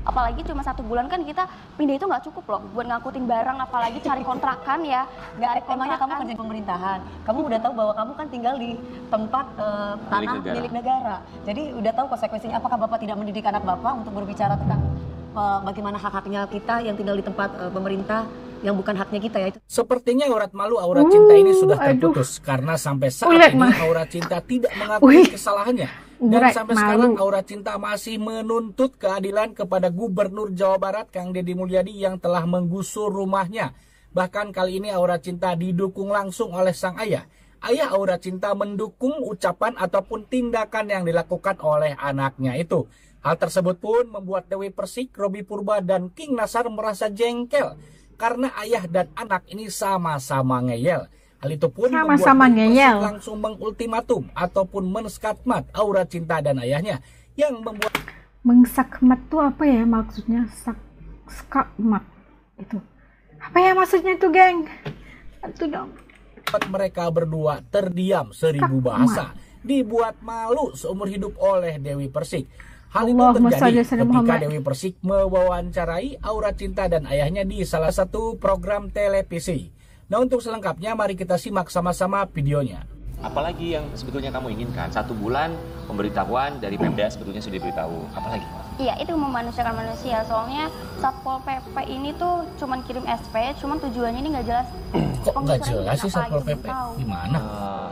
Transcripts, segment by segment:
Apalagi cuma 1 bulan kan kita pindah itu nggak cukup loh buat ngangkutin barang, apalagi cari kontrakan ya. Emangnya kamu kerja pemerintahan, kamu udah tahu bahwa kamu kan tinggal di tempat tanah milik negara. Jadi udah tahu konsekuensinya. Apakah Bapak tidak mendidik anak Bapak untuk berbicara tentang bagaimana hak-haknya kita yang tinggal di tempat pemerintah yang bukan haknya kita ya itu. Sepertinya aurat malu, aurat cinta ini sudah terputus karena sampai saat ini aurat cinta tidak mengakui kesalahannya. Dan sampai sekarang aurat cinta masih menuntut keadilan kepada Gubernur Jawa Barat Kang Deddy Mulyadi yang telah menggusur rumahnya. Bahkan kali ini aurat cinta didukung langsung oleh sang ayah. Ayah aurat cinta mendukung ucapan ataupun tindakan yang dilakukan oleh anaknya itu. Hal tersebut pun membuat Dewi Persik, Robby Purba, dan King Nasar merasa jengkel karena ayah dan anak ini sama-sama ngeyel. Hal itu pun membuat Dewi Persik langsung mengultimatum ataupun menskatmat aurat cinta dan ayahnya yang membuat mengsakmat itu apa ya maksudnya? Skakmat itu apa ya maksudnya tuh, geng? Itu dong. Mereka berdua terdiam 1000 bahasa, dibuat malu seumur hidup oleh Dewi Persik. Hal itu terjadi ketika Dewi Persik mewawancarai aurat cinta dan ayahnya di salah satu program televisi. Nah, untuk selengkapnya mari kita simak sama-sama videonya. Apalagi yang sebetulnya kamu inginkan? 1 bulan pemberitahuan dari Pemda sebetulnya sudah diberitahu. Apalagi? Iya, itu memanusiakan manusia. Soalnya Satpol PP ini tuh cuman kirim SP, cuman tujuannya ini nggak jelas. Kok nggak jelas sih Satpol PP? Gimana?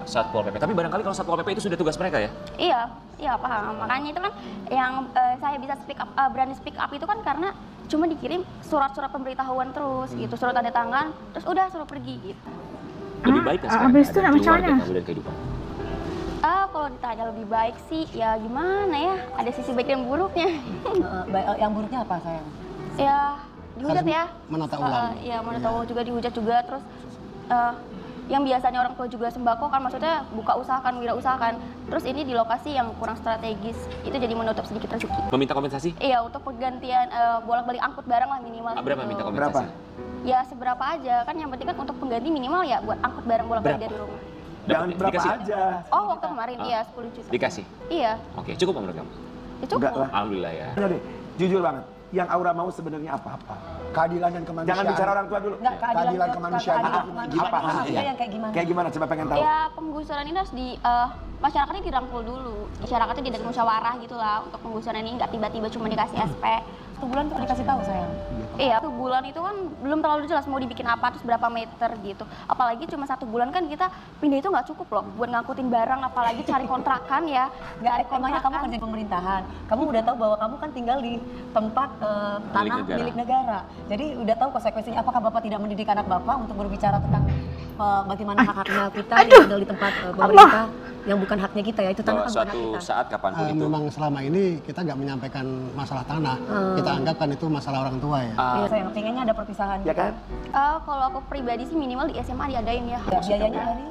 Satpol PP. Tapi barangkali kalau Satpol PP itu sudah tugas mereka ya? Iya paham. Makanya itu kan yang saya bisa speak up, berani speak up itu kan karena cuma dikirim surat-surat pemberitahuan terus gitu, surat tanda tangan, terus udah suruh pergi gitu. Lebih baik kan sekarang abis itu ada keluarga namanya kamu dan kehidupan? Kalau ditanya lebih baik sih, ya gimana ya, ada sisi baik dan buruknya. Yang buruknya apa sayang? Ya dihujat ya. Menata ulang. Ya menata ulang juga, dihujat juga, terus yang biasanya orang tua juga sembako kan, maksudnya buka usaha kan, wirausaha kan, terus ini di lokasi yang kurang strategis, itu jadi menutup sedikit rezeki. Meminta kompensasi? Iya, untuk pergantian bolak-balik angkut barang lah minimal. Berapa minta kompensasi? Ya seberapa aja, kan yang penting kan untuk pengganti minimal ya buat angkut barang bolak-balik dari rumah. Jangan berapa aja. Oh, waktu kemarin iya 10 juta. Dikasih? Iya. Oke, cukup menurut kamu? Cukup. Alhamdulillah ya. Jadi, jujur banget, yang Aura mau sebenarnya apa-apa? Keadilan dan kemanusiaan. Jangan bicara orang tua dulu. Nggak, keadilan kemanusiaan. Apa? Yang kayak gimana? Kayak gimana? Coba pengen tahu. Ya penggusuran ini harus di masyarakatnya dirangkul dulu. Masyarakatnya tidak musyawarah gitu lah untuk penggusuran ini, nggak tiba-tiba cuma dikasih SP. 1 bulan tuh dikasih tahu sayang. Iya, 1 bulan itu kan belum terlalu jelas mau dibikin apa, terus berapa meter gitu. Apalagi cuma 1 bulan kan kita pindah itu nggak cukup loh buat ngangkutin barang, apalagi cari kontrakan ya. Emangnya kamu kerja pemerintahan, kamu udah tahu bahwa kamu kan tinggal di tempat tanah milik negara. Jadi udah tahu konsekuensinya. Apakah Bapak tidak mendidik anak Bapak untuk berbicara tentang bagaimana hak-haknya kita yang tinggal di tempat pemerintah yang bukan haknya kita ya, itu tanah kan bukan hak kita. Suatu saat kapanpun itu. Memang selama ini kita nggak menyampaikan masalah tanah, kita anggap kan itu masalah orang tua ya. Iya sayang, pengennya ada perpisahan. Ya kan? Kalau aku pribadi sih minimal di SMA diadain ya. Biayanya dari?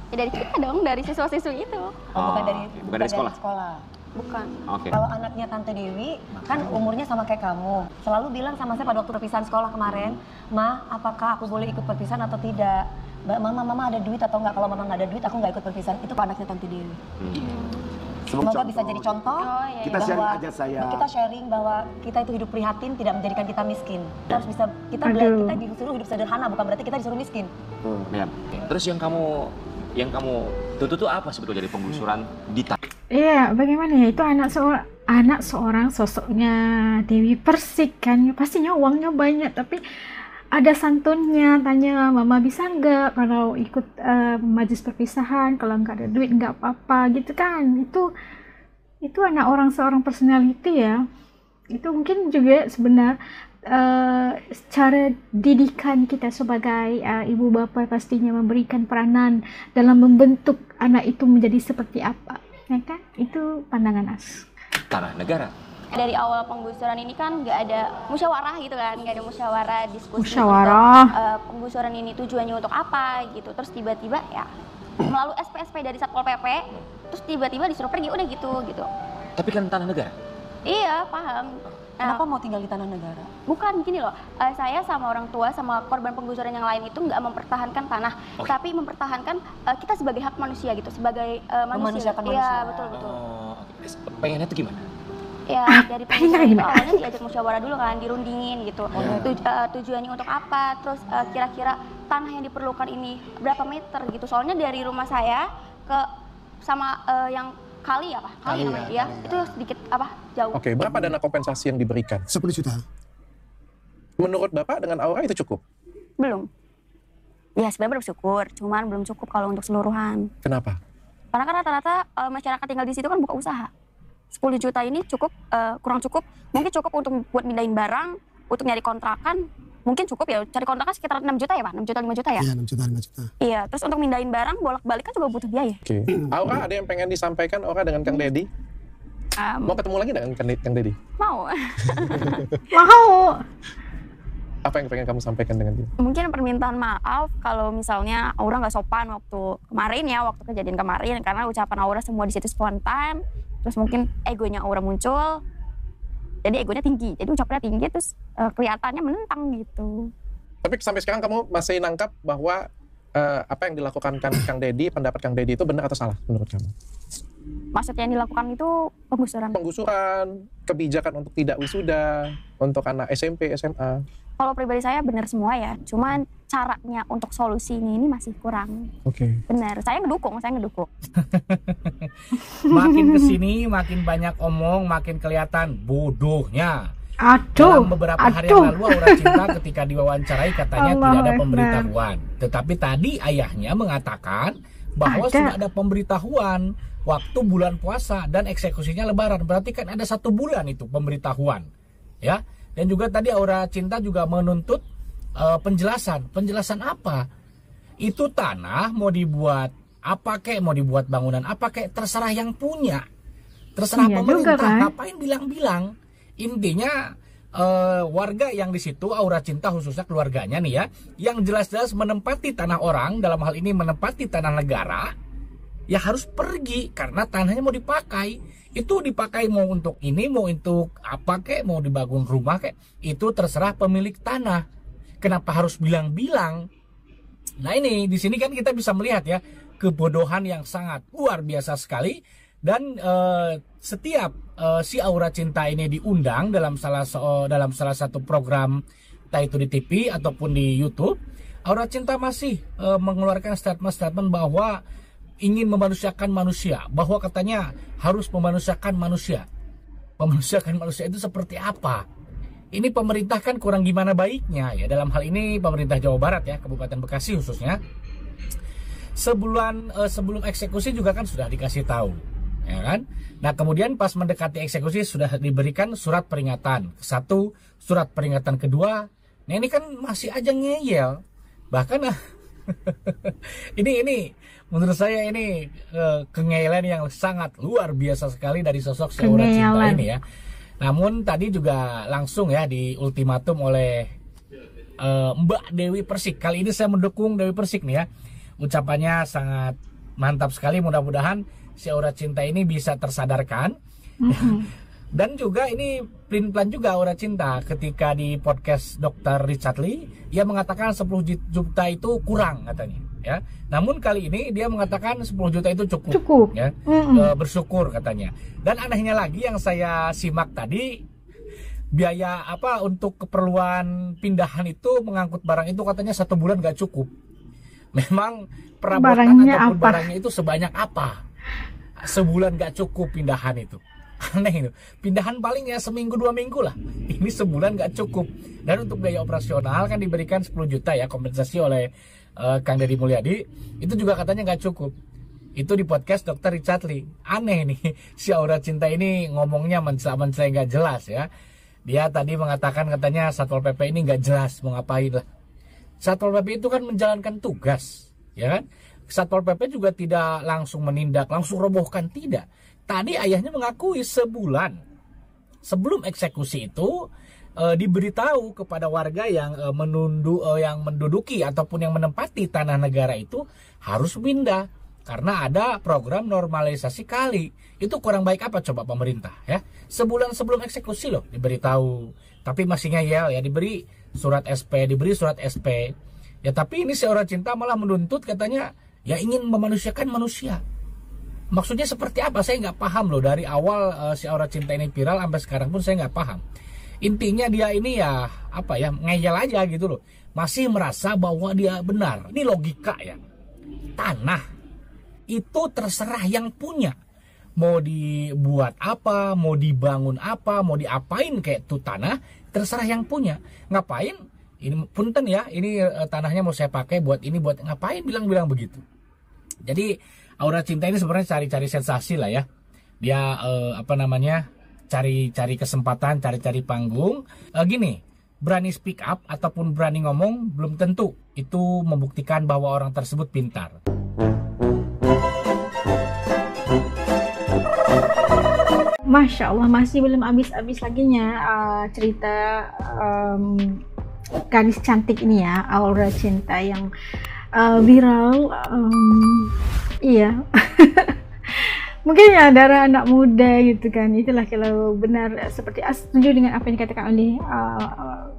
Ya dari kita dong, dari siswa-siswi itu. Bukan dari sekolah? Bukan. Oke. Kalau anaknya Tante Dewi kan umurnya sama kayak kamu, selalu bilang sama saya pada waktu perpisahan sekolah kemarin, Ma, apakah aku boleh ikut perpisahan atau tidak? Mama ada duit atau enggak? Kalau Mama nggak ada duit, aku nggak ikut perpisahan. Itu anaknya Tante Dewi. Semoga bisa jadi contoh. Kita sharing aja saya. Kita sharing bahwa kita itu hidup prihatin, tidak menjadikan kita miskin. Kita harus bisa, kita disuruh hidup sederhana, bukan berarti kita disuruh miskin. Ya. Terus yang kamu tuntut itu apa sebetulnya dari penggusuran di Iya, bagaimana ya, itu anak seorang sosoknya Dewi Persik kan, pastinya uangnya banyak, tapi ada santunnya, tanya Mama bisa nggak kalau ikut majelis perpisahan, kalau nggak ada duit nggak apa-apa gitu kan. Itu anak orang seorang personality ya, itu mungkin juga sebenarnya secara didikan kita sebagai ibu bapak pastinya memberikan peranan dalam membentuk anak itu menjadi seperti apa, ya kan? Itu pandangan tanah negara. Dari awal penggusuran ini kan nggak ada musyawarah gitu kan, nggak ada musyawarah diskusi musyawarah untuk penggusuran ini tujuannya untuk apa gitu. Terus tiba-tiba ya melalui SP dari Satpol PP, terus tiba-tiba disuruh pergi udah gitu. Tapi kan tanah negara. Iya paham. Kenapa mau tinggal di tanah negara? Bukan gini loh, saya sama orang tua sama korban penggusuran yang lain itu nggak mempertahankan tanah, tapi mempertahankan kita sebagai hak manusia gitu, sebagai manusia. Memanusiakan manusia. Iya betul. Pengennya itu gimana? Ya dari Apain pengusaha lagi, itu Mbak? awalnya diajak musyawarah dulu kan, dirundingin gitu. Tujuannya untuk apa, terus kira-kira tanah yang diperlukan ini berapa meter gitu. Soalnya dari rumah saya ke sama yang kali namanya ya, itu sedikit jauh. Oke, berapa dana kompensasi yang diberikan? 10 juta. Menurut Bapak dengan Aura itu cukup? Belum. Ya sebenarnya bersyukur, cuman belum cukup kalau untuk seluruhan. Kenapa? Karena kan rata-rata masyarakat tinggal di situ kan buka usaha. 10 juta ini cukup, kurang cukup. Mungkin cukup untuk buat mindahin barang, untuk nyari kontrakan. Mungkin cukup ya, cari kontrakan sekitar 6 juta ya Pak? 6 juta, 5 juta ya? Iya, 6 juta, 5 juta. Iya, terus untuk mindahin barang, bolak-balik kan juga butuh biaya. Oke. Aura, ada yang pengen disampaikan Aura dengan Kang Deddy? Mau ketemu lagi dengan Kang Deddy? Mau. Mau. Apa yang pengen kamu sampaikan dengan dia? Mungkin permintaan maaf kalau misalnya Aura nggak sopan waktu kemarin ya, waktu kejadian kemarin. Karena ucapan Aura semua di situ spontan. Terus mungkin egonya Aura muncul. Jadi egonya tinggi, jadi ucapannya tinggi, terus kelihatannya menentang gitu. Tapi sampai sekarang kamu masih nangkap bahwa apa yang dilakukan Kang Deddy, pendapat Kang Deddy itu benar atau salah menurut kamu? Maksudnya yang dilakukan itu penggusuran. Penggusuran, kebijakan untuk tidak wisuda, untuk anak SMP, SMA. Kalau pribadi saya benar semua ya, cuman caranya untuk solusinya ini masih kurang. Oke. Benar, saya ngedukung. Makin kesini makin banyak omong, makin kelihatan bodohnya. Aduh, Dalam beberapa hari yang lalu Aura Cinta ketika diwawancarai katanya Allah tidak ada Akbar. pemberitahuan. Tetapi tadi ayahnya mengatakan bahwa sudah ada pemberitahuan waktu bulan puasa dan eksekusinya Lebaran. Berarti kan ada 1 bulan itu pemberitahuan, ya. Dan juga tadi Aura Cinta juga menuntut penjelasan. Penjelasan apa? Itu tanah mau dibuat apa kek, mau dibuat bangunan apa kek, terserah yang punya. Terserah Iya pemerintah, juga, kan? ngapain bilang-bilang. Intinya warga yang di situ, Aura Cinta khususnya keluarganya nih ya, yang jelas-jelas menempati tanah orang, dalam hal ini menempati tanah negara, ya harus pergi karena tanahnya mau dipakai. Itu dipakai mau untuk ini, mau untuk apa kek, mau dibangun rumah kek, itu terserah pemilik tanah. Kenapa harus bilang-bilang? Nah ini di sini kan kita bisa melihat ya kebodohan yang sangat luar biasa sekali. Dan setiap si Aura Cinta ini diundang dalam salah satu program, entah itu di TV ataupun di YouTube, Aura Cinta masih mengeluarkan statement-statement bahwa ingin memanusiakan manusia, bahwa katanya harus memanusiakan manusia. Memanusiakan manusia itu seperti apa? Ini pemerintah kan kurang gimana baiknya ya, dalam hal ini pemerintah Jawa Barat ya, Kabupaten Bekasi khususnya. Sebelum eksekusi juga kan sudah dikasih tahu, ya kan? Nah kemudian pas mendekati eksekusi sudah diberikan surat peringatan. 1, surat peringatan kedua. Nah ini kan masih aja ngeyel. Bahkan ini menurut saya ini kengeyelan yang sangat luar biasa sekali dari sosok si Aura Cinta ini ya. Namun tadi juga langsung ya di ultimatum oleh Mbak Dewi Persik. Kali ini saya mendukung Dewi Persik nih ya. Ucapannya sangat mantap sekali, mudah-mudahan si Aura Cinta ini bisa tersadarkan. Dan juga ini plan juga Aura Cinta ketika di podcast Dr. Richard Lee, ia mengatakan 10 juta itu kurang katanya ya. Namun kali ini dia mengatakan 10 juta itu cukup. Ya. Bersyukur katanya. Dan anehnya lagi yang saya simak tadi, biaya apa untuk keperluan pindahan itu, mengangkut barang itu katanya 1 bulan gak cukup. Memang perabotan ataupun barangnya itu sebanyak apa? Sebulan gak cukup pindahan itu. Aneh itu. Pindahan paling ya seminggu 2 minggu lah. Ini sebulan gak cukup. Dan untuk biaya operasional kan diberikan 10 juta ya kompensasi oleh Kang Deddy Mulyadi. Itu juga katanya gak cukup. Itu di podcast Dr. Richard Lee. Aneh nih, si Aura Cinta ini ngomongnya mencela-mencela gak jelas ya. Dia tadi mengatakan katanya Satpol PP ini gak jelas mau ngapain lah. Satpol PP itu kan menjalankan tugas, ya kan? Satpol PP juga tidak langsung menindak, langsung robohkan, tidak. Tadi ayahnya mengakui sebulan sebelum eksekusi itu diberitahu kepada warga yang menduduki ataupun yang menempati tanah negara itu harus pindah karena ada program normalisasi kali. Itu kurang baik apa coba pemerintah ya? Sebulan sebelum eksekusi loh diberitahu, tapi masih ngeyel ya, diberi surat SP. Ya tapi ini si Aura Cinta malah menuntut katanya ya ingin memanusiakan manusia. Maksudnya seperti apa? Saya nggak paham loh. Dari awal si aura cinta ini viral sampai sekarang pun saya nggak paham. Intinya dia ini ya apa ya, ngeyel aja gitu loh. Masih merasa bahwa dia benar. Ini logika ya. Tanah itu terserah yang punya. Mau dibuat apa, mau dibangun apa, mau diapain kayak tuh tanah, terserah yang punya. Ngapain? Ini punten ya, ini tanahnya mau saya pakai buat ini, buat ngapain, bilang-bilang begitu. Jadi aura cinta ini sebenarnya cari-cari sensasi lah ya. Dia cari-cari kesempatan, cari-cari panggung. Gini, berani speak up ataupun berani ngomong belum tentu itu membuktikan bahwa orang tersebut pintar. Masya Allah, masih belum habis-habis laginya cerita gadis cantik ini ya, aura cinta yang viral. Iya. Mungkin ya darah anak muda gitu kan. Itulah kalau benar seperti setuju dengan apa yang dikatakan oleh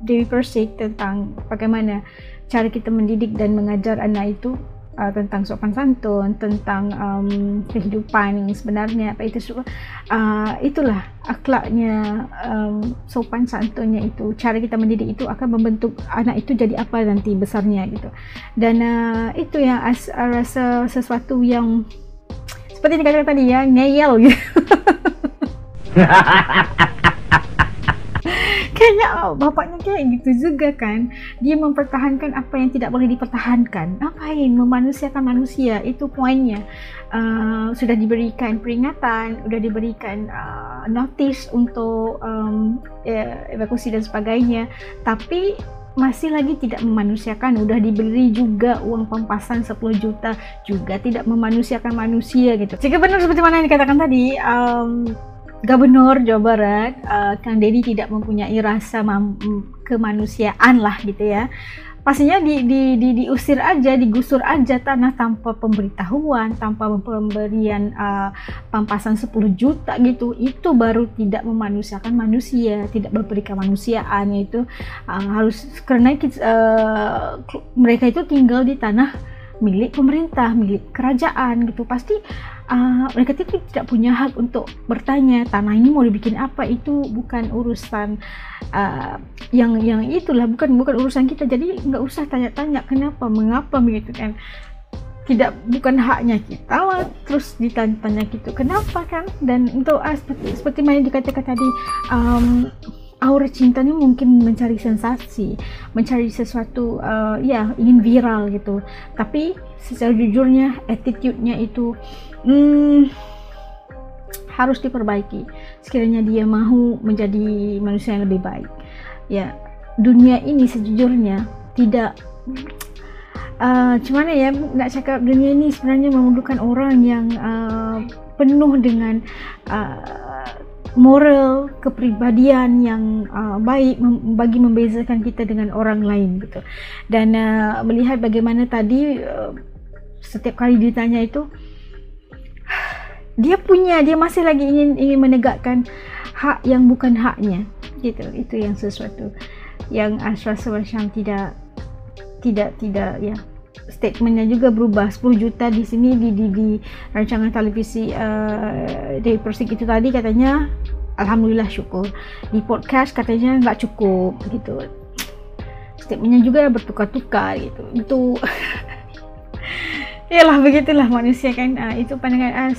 Dewi Persik tentang bagaimana cara kita mendidik dan mengajar anak itu tentang sopan santun, tentang kehidupan yang sebenarnya apa itu itulah akhlaknya, sopan santunnya itu, cara kita mendidik itu akan membentuk anak itu jadi apa nanti besarnya gitu. Dan itu yang rasa sesuatu yang seperti dikatakan tadi ya, ngeyel gitu. Kayaknya bapaknya kayak gitu juga kan, dia mempertahankan apa yang tidak boleh dipertahankan. Ngapain memanusiakan manusia, itu poinnya. Sudah diberikan peringatan, sudah diberikan notice untuk evakuasi dan sebagainya, tapi masih lagi tidak memanusiakan. Udah diberi juga uang pampasan 10 juta, juga tidak memanusiakan manusia gitu. Jika benar seperti mana yang dikatakan tadi, Gubernur Jawa Barat, Kang Deddy tidak mempunyai rasa kemanusiaan lah gitu ya. Pastinya diusir aja, digusur aja tanah tanpa pemberitahuan, tanpa pemberian pampasan 10 juta gitu. Itu baru tidak memanusiakan manusia, tidak memberi kemanusiaan. Itu harus, karena mereka itu tinggal di tanah milik pemerintah, milik kerajaan gitu. Pasti mereka tidak punya hak untuk bertanya tanah ini mau dibikin apa. Itu bukan urusan yang itulah, bukan urusan kita. Jadi nggak usah tanya-tanya kenapa, mengapa begitu kan. Bukan haknya kita lah, terus ditanya gitu kenapa kan. Dan untuk seperti mana dikatakan tadi, aura cinta ini mungkin mencari sensasi, mencari sesuatu ya ingin viral gitu. Tapi secara jujurnya attitude-nya itu harus diperbaiki sekiranya dia mau menjadi manusia yang lebih baik. Ya, dunia ini sejujurnya tidak gimana ya, nak cakap dunia ini sebenarnya memerlukan orang yang penuh dengan moral, kepribadian yang baik bagi membezakan kita dengan orang lain gitu. Dan melihat bagaimana tadi setiap kali ditanya itu dia masih lagi ingin menegakkan hak yang bukan haknya gitu. Itu yang sesuatu yang rasa macam tidak ya. Statementnya juga berubah. 10 juta di sini di rancangan televisi Dewi Persik itu tadi katanya alhamdulillah syukur, di podcast katanya nggak cukup gitu. Statementnya juga bertukar-tukar gitu. Itu yalah, begitulah manusia kan. Itu pandangan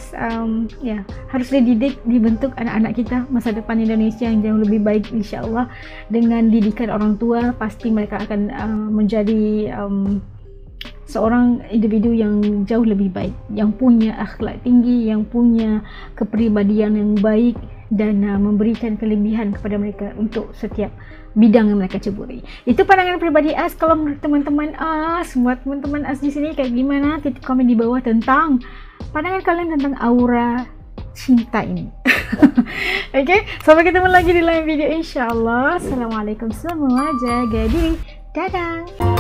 ya, harus dididik, dibentuk anak-anak kita masa depan Indonesia yang jauh lebih baik insyaallah. Dengan didikan orang tua pasti mereka akan menjadi seorang individu yang jauh lebih baik, yang punya akhlak tinggi, yang punya kepribadian yang baik, dan memberikan kelebihan kepada mereka untuk setiap bidang yang mereka ceburi. Itu pandangan pribadi As. Kalau menurut teman-teman As, buat teman-teman As di sini kayak gimana? Titik komen di bawah tentang pandangan kalian tentang aura cinta ini. Oke, sampai ketemu lagi di lain video insyaallah. Assalamualaikum semua, jaga diri, dadah.